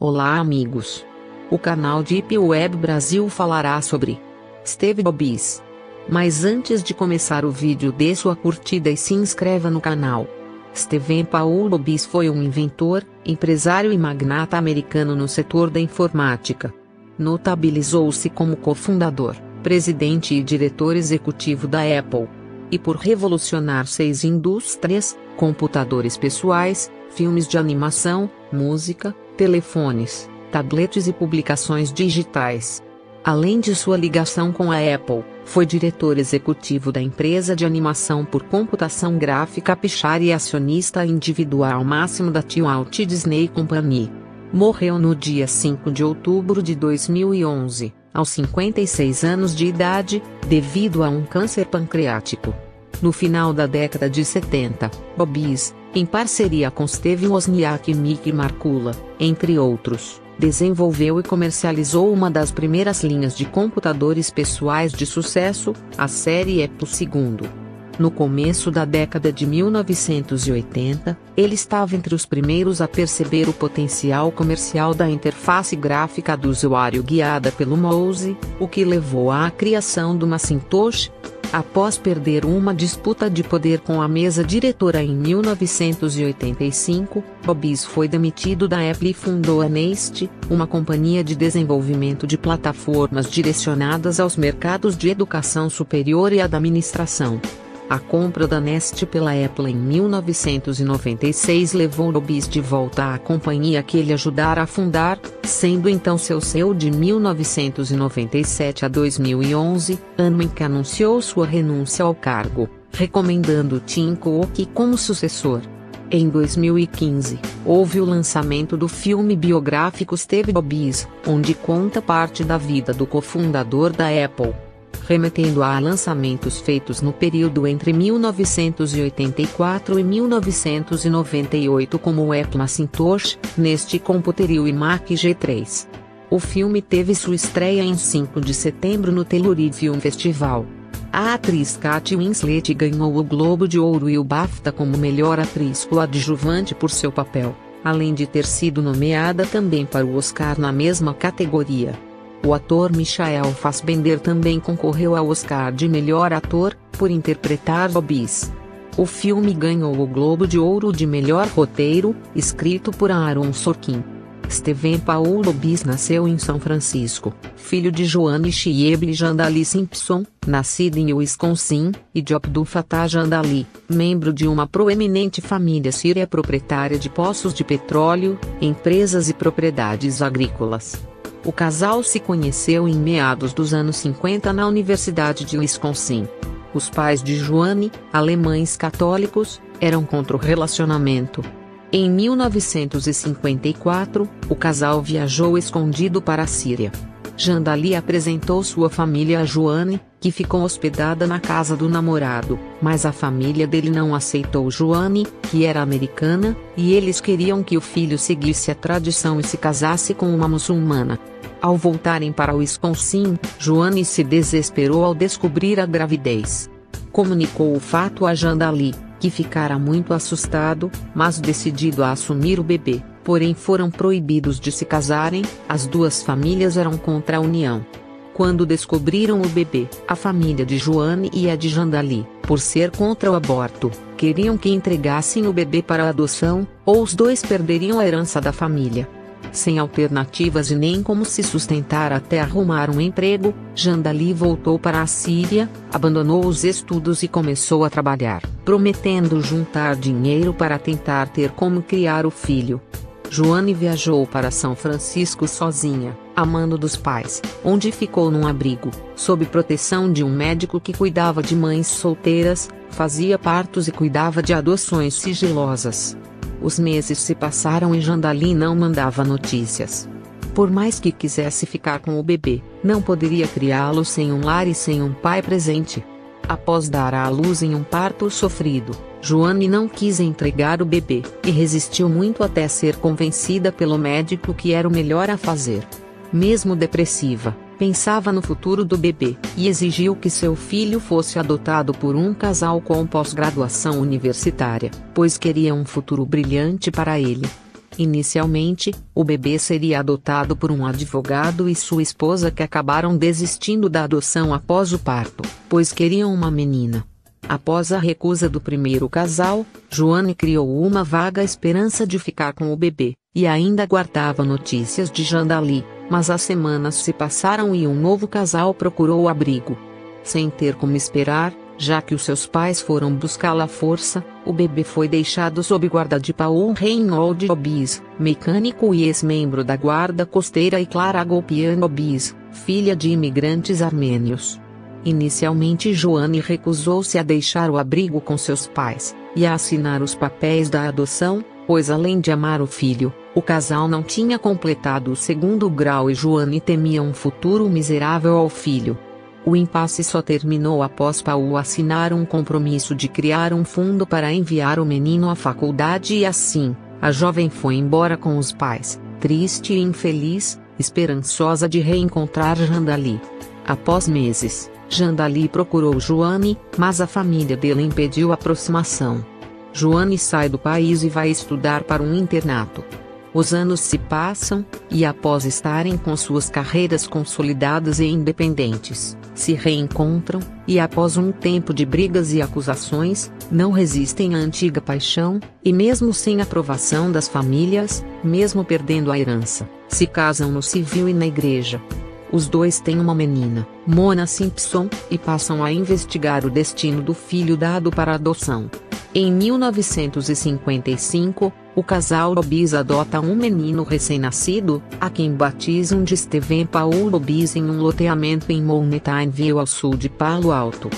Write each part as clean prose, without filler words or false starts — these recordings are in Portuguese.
Olá amigos! O canal Deep Web Brasil falará sobre Steve Jobs. Mas antes de começar o vídeo, dê sua curtida e se inscreva no canal. Steve Paul Jobs foi um inventor, empresário e magnata americano no setor da informática. Notabilizou-se como cofundador, presidente e diretor executivo da Apple. E por revolucionar 6 indústrias: computadores pessoais, filmes de animação, música, telefones, tabletes e publicações digitais. Além de sua ligação com a Apple, foi diretor executivo da empresa de animação por computação gráfica Pixar e acionista individual máximo da Walt Disney Company. Morreu no dia 5 de outubro de 2011, aos 56 anos de idade, devido a um câncer pancreático. No final da década de 70, Jobs, em parceria com Steve Wozniak e Mickey Markula, entre outros, desenvolveu e comercializou uma das primeiras linhas de computadores pessoais de sucesso, a série Apple II. No começo da década de 1980, ele estava entre os primeiros a perceber o potencial comercial da interface gráfica do usuário guiada pelo mouse, o que levou à criação do Macintosh. Após perder uma disputa de poder com a mesa diretora em 1985, Jobs foi demitido da Apple e fundou a Nest, uma companhia de desenvolvimento de plataformas direcionadas aos mercados de educação superior e administração. A compra da Nest pela Apple em 1996 levou Jobs de volta à companhia que ele ajudara a fundar, sendo então seu CEO de 1997 a 2011, ano em que anunciou sua renúncia ao cargo, recomendando Tim Cook como sucessor. Em 2015, houve o lançamento do filme biográfico Steve Jobs, onde conta parte da vida do cofundador da Apple, remetendo a lançamentos feitos no período entre 1984 e 1998 como o Apple Macintosh, Nest Computerio e Mac G3. O filme teve sua estreia em 5 de setembro no Telluride Film Festival. A atriz Kate Winslet ganhou o Globo de Ouro e o BAFTA como melhor atriz coadjuvante por seu papel, além de ter sido nomeada também para o Oscar na mesma categoria. O ator Michael Fassbender também concorreu ao Oscar de melhor ator, por interpretar Jobs. O filme ganhou o Globo de Ouro de melhor roteiro, escrito por Aaron Sorkin. Steve Paul Jobs nasceu em São Francisco, filho de Joanne Shieble Jandali Simpson, nascida em Wisconsin, e de Abdul Fattah Jandali, membro de uma proeminente família síria proprietária de poços de petróleo, empresas e propriedades agrícolas. O casal se conheceu em meados dos anos 50 na Universidade de Wisconsin. Os pais de Joanne, alemães católicos, eram contra o relacionamento. Em 1954, o casal viajou escondido para a Síria. Jandali apresentou sua família a Joanne, que ficou hospedada na casa do namorado, mas a família dele não aceitou Joanne, que era americana, e eles queriam que o filho seguisse a tradição e se casasse com uma muçulmana. Ao voltarem para Wisconsin, Joanne se desesperou ao descobrir a gravidez. Comunicou o fato a Jandali, que ficara muito assustado, mas decidido a assumir o bebê, porém foram proibidos de se casarem. As duas famílias eram contra a união. Quando descobriram o bebê, a família de Joanne e a de Jandali, por ser contra o aborto, queriam que entregassem o bebê para a adoção, ou os dois perderiam a herança da família. Sem alternativas e nem como se sustentar até arrumar um emprego, Jandali voltou para a Síria, abandonou os estudos e começou a trabalhar, prometendo juntar dinheiro para tentar ter como criar o filho. Joanne viajou para São Francisco sozinha, a mando dos pais, onde ficou num abrigo, sob proteção de um médico que cuidava de mães solteiras, fazia partos e cuidava de adoções sigilosas. Os meses se passaram e Jandali não mandava notícias. Por mais que quisesse ficar com o bebê, não poderia criá-lo sem um lar e sem um pai presente. Após dar à luz em um parto sofrido, Joanne não quis entregar o bebê, e resistiu muito até ser convencida pelo médico que era o melhor a fazer. Mesmo depressiva, pensava no futuro do bebê, e exigiu que seu filho fosse adotado por um casal com pós-graduação universitária, pois queria um futuro brilhante para ele. Inicialmente, o bebê seria adotado por um advogado e sua esposa, que acabaram desistindo da adoção após o parto, pois queriam uma menina. Após a recusa do primeiro casal, Joane criou uma vaga esperança de ficar com o bebê, e ainda guardava notícias de Jandali, mas as semanas se passaram e um novo casal procurou abrigo. Sem ter como esperar, já que os seus pais foram buscá-la à força, o bebê foi deixado sob guarda de Paul Reinhold Obis, mecânico e ex-membro da Guarda Costeira, e Clara Agopian Obis, filha de imigrantes armênios. Inicialmente Joane recusou-se a deixar o abrigo com seus pais, e a assinar os papéis da adoção, pois além de amar o filho, o casal não tinha completado o segundo grau e Joane temia um futuro miserável ao filho. O impasse só terminou após Paul assinar um compromisso de criar um fundo para enviar o menino à faculdade, e assim, a jovem foi embora com os pais, triste e infeliz, esperançosa de reencontrar Jandali. Após meses, Jandali procurou Joane, mas a família dele impediu a aproximação. Joane sai do país e vai estudar para um internato. Os anos se passam, e após estarem com suas carreiras consolidadas e independentes, se reencontram, e após um tempo de brigas e acusações, não resistem à antiga paixão, e mesmo sem aprovação das famílias, mesmo perdendo a herança, se casam no civil e na igreja. Os dois têm uma menina, Mona Simpson, e passam a investigar o destino do filho dado para adoção. Em 1955, o casal Obis adota um menino recém-nascido, a quem batizam de Steven Paul Obis, em um loteamento em Mountainville, ao sul de Palo Alto.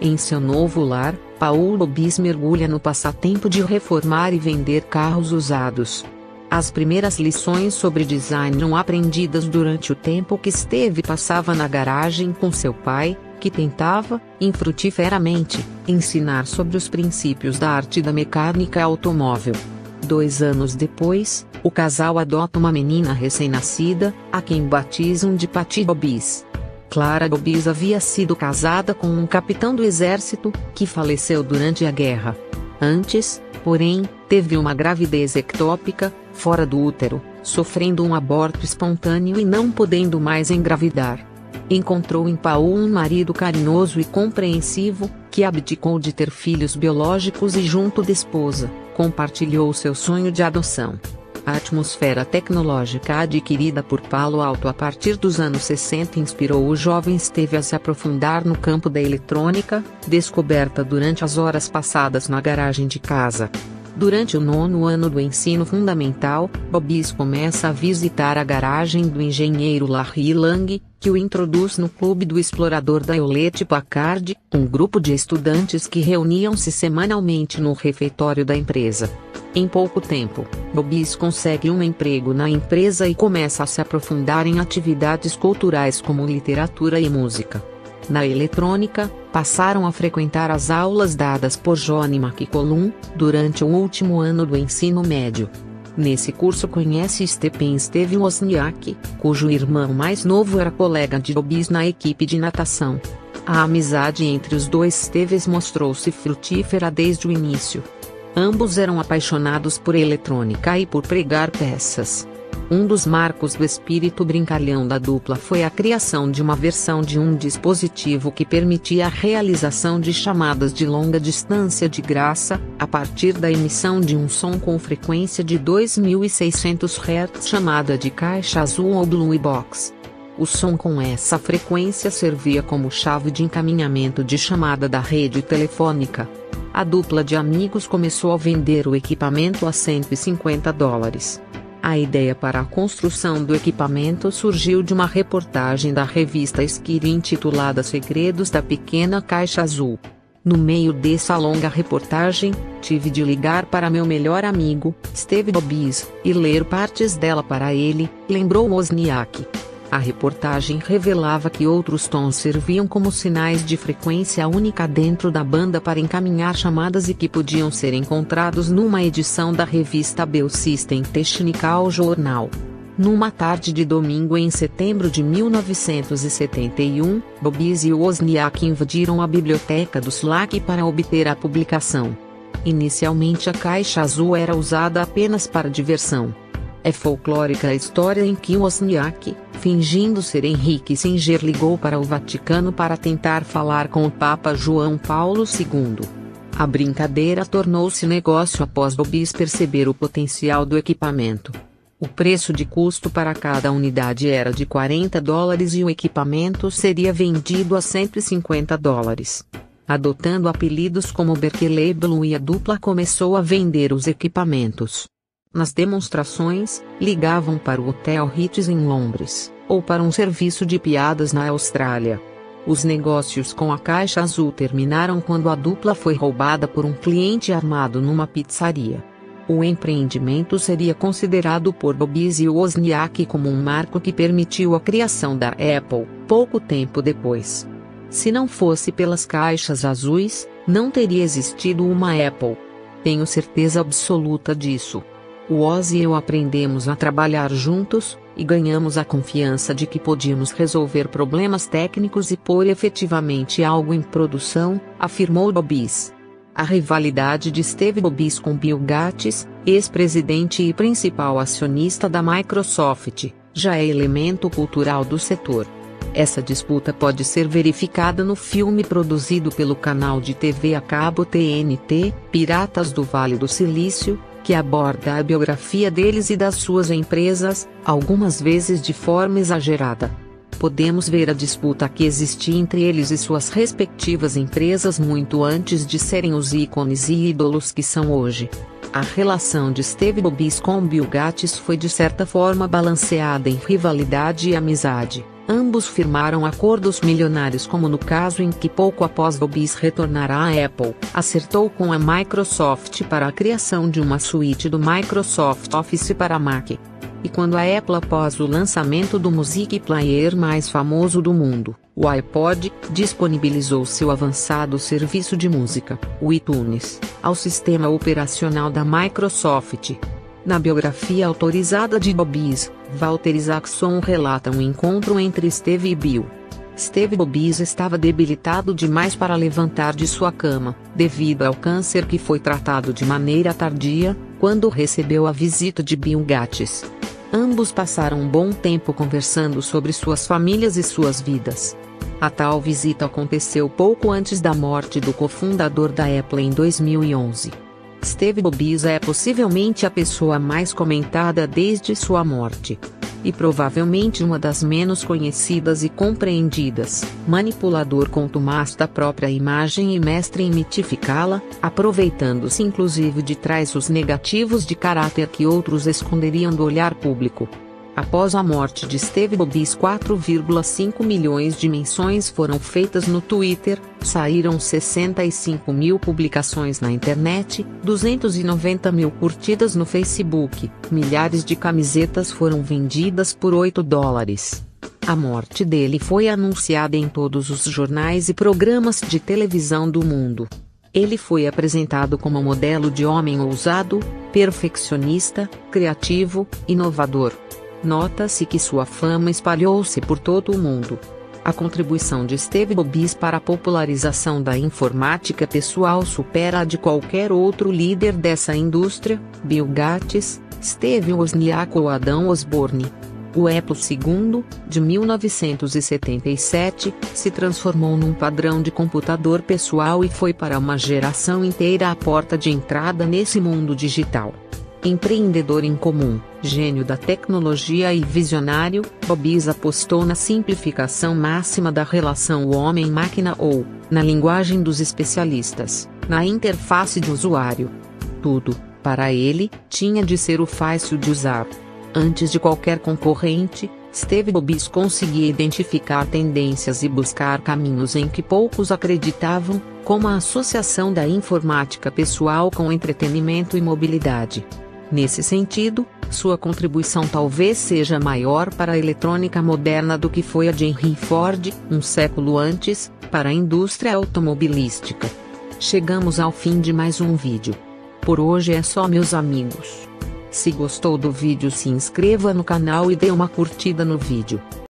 Em seu novo lar, Paul Obis mergulha no passatempo de reformar e vender carros usados. As primeiras lições sobre design são aprendidas durante o tempo que Steve passava na garagem com seu pai, que tentava, infrutiferamente, ensinar sobre os princípios da arte da mecânica automóvel. 2 anos depois, o casal adota uma menina recém-nascida, a quem batizam de Patty Obis. Clara Obis havia sido casada com um capitão do exército, que faleceu durante a guerra. Antes, porém, teve uma gravidez ectópica, fora do útero, sofrendo um aborto espontâneo e não podendo mais engravidar. Encontrou em Paul um marido carinhoso e compreensivo, que abdicou de ter filhos biológicos e, junto da esposa, compartilhou seu sonho de adoção. A atmosfera tecnológica adquirida por Palo Alto a partir dos anos 60 inspirou o jovem Steve a se aprofundar no campo da eletrônica, descoberta durante as horas passadas na garagem de casa. Durante o 9º ano do ensino fundamental, Obis começa a visitar a garagem do engenheiro Larry Lang, que o introduz no clube do explorador da Hewlett Packard, um grupo de estudantes que reuniam-se semanalmente no refeitório da empresa. Em pouco tempo, Obis consegue um emprego na empresa e começa a se aprofundar em atividades culturais como literatura e música. Na eletrônica, passaram a frequentar as aulas dadas por Johnny McCollum, durante o último ano do ensino médio. Nesse curso conhece Steve Wozniak, cujo irmão mais novo era colega de Obis na equipe de natação. A amizade entre os dois Steves mostrou-se frutífera desde o início. Ambos eram apaixonados por eletrônica e por pregar peças. Um dos marcos do espírito brincalhão da dupla foi a criação de uma versão de um dispositivo que permitia a realização de chamadas de longa distância de graça, a partir da emissão de um som com frequência de 2600 Hz, chamada de caixa azul ou Blue Box. O som com essa frequência servia como chave de encaminhamento de chamada da rede telefônica. A dupla de amigos começou a vender o equipamento a $150. A ideia para a construção do equipamento surgiu de uma reportagem da revista Esquire intitulada Segredos da Pequena Caixa Azul. No meio dessa longa reportagem, tive de ligar para meu melhor amigo, Steve Obis, e ler partes dela para ele, lembrou Wozniak. A reportagem revelava que outros tons serviam como sinais de frequência única dentro da banda para encaminhar chamadas e que podiam ser encontrados numa edição da revista Biosystem Technical Journal. Numa tarde de domingo em setembro de 1971, Obis e Wozniak invadiram a biblioteca do SLAC para obter a publicação. Inicialmente a caixa azul era usada apenas para diversão, É folclórica a história em que Wozniak, fingindo ser Henry Kissinger, ligou para o Vaticano para tentar falar com o Papa João Paulo II. A brincadeira tornou-se negócio após Bobis perceber o potencial do equipamento. O preço de custo para cada unidade era de $40 e o equipamento seria vendido a $150. Adotando apelidos como Berkeley Blue, a dupla começou a vender os equipamentos. Nas demonstrações, ligavam para o Hotel Ritz em Londres, ou para um serviço de piadas na Austrália. Os negócios com a caixa azul terminaram quando a dupla foi roubada por um cliente armado numa pizzaria. O empreendimento seria considerado por Bobis e Wozniak como um marco que permitiu a criação da Apple, pouco tempo depois. Se não fosse pelas caixas azuis, não teria existido uma Apple. Tenho certeza absoluta disso. O Woz e eu aprendemos a trabalhar juntos, e ganhamos a confiança de que podíamos resolver problemas técnicos e pôr efetivamente algo em produção, afirmou Bobis. A rivalidade de Steve Bobis com Bill Gates, ex-presidente e principal acionista da Microsoft, já é elemento cultural do setor. Essa disputa pode ser verificada no filme produzido pelo canal de TV a cabo TNT, Piratas do Vale do Silício, que aborda a biografia deles e das suas empresas, algumas vezes de forma exagerada. Podemos ver a disputa que existia entre eles e suas respectivas empresas muito antes de serem os ícones e ídolos que são hoje. A relação de Steve Bobis com Bill Gates foi de certa forma balanceada em rivalidade e amizade. Ambos firmaram acordos milionários, como no caso em que pouco após Bobis retornar à Apple, acertou com a Microsoft para a criação de uma suíte do Microsoft Office para Mac. E quando a Apple, após o lançamento do music player mais famoso do mundo, o iPod, disponibilizou seu avançado serviço de música, o iTunes, ao sistema operacional da Microsoft. Na biografia autorizada de Bobis, Walter Isaacson relata um encontro entre Steve e Bill. Steve Bobis estava debilitado demais para levantar de sua cama, devido ao câncer que foi tratado de maneira tardia, quando recebeu a visita de Bill Gates. Ambos passaram um bom tempo conversando sobre suas famílias e suas vidas. A tal visita aconteceu pouco antes da morte do cofundador da Apple em 2011. Steve Bobis é possivelmente a pessoa mais comentada desde sua morte. E provavelmente uma das menos conhecidas e compreendidas, manipulador contumaz da própria imagem e mestre em mitificá-la, aproveitando-se inclusive de traços negativos de caráter que outros esconderiam do olhar público. Após a morte de Steve Bobis, 4,5 milhões de menções foram feitas no Twitter, saíram 65 mil publicações na internet, 290 mil curtidas no Facebook, milhares de camisetas foram vendidas por $8. A morte dele foi anunciada em todos os jornais e programas de televisão do mundo. Ele foi apresentado como modelo de homem ousado, perfeccionista, criativo, inovador. Nota-se que sua fama espalhou-se por todo o mundo. A contribuição de Steve Bobis para a popularização da informática pessoal supera a de qualquer outro líder dessa indústria, Bill Gates, Steve Wozniak ou Adam Osborne. O Apple II, de 1977, se transformou num padrão de computador pessoal e foi para uma geração inteira a porta de entrada nesse mundo digital. Empreendedor incomum, gênio da tecnologia e visionário, Bobis apostou na simplificação máxima da relação homem-máquina ou, na linguagem dos especialistas, na interface de usuário. Tudo, para ele, tinha de ser fácil de usar. Antes de qualquer concorrente, Steve Bobis conseguia identificar tendências e buscar caminhos em que poucos acreditavam, como a associação da informática pessoal com entretenimento e mobilidade. Nesse sentido, sua contribuição talvez seja maior para a eletrônica moderna do que foi a de Henry Ford, um século antes, para a indústria automobilística. Chegamos ao fim de mais um vídeo. Por hoje é só, meus amigos. Se gostou do vídeo, se inscreva no canal e dê uma curtida no vídeo.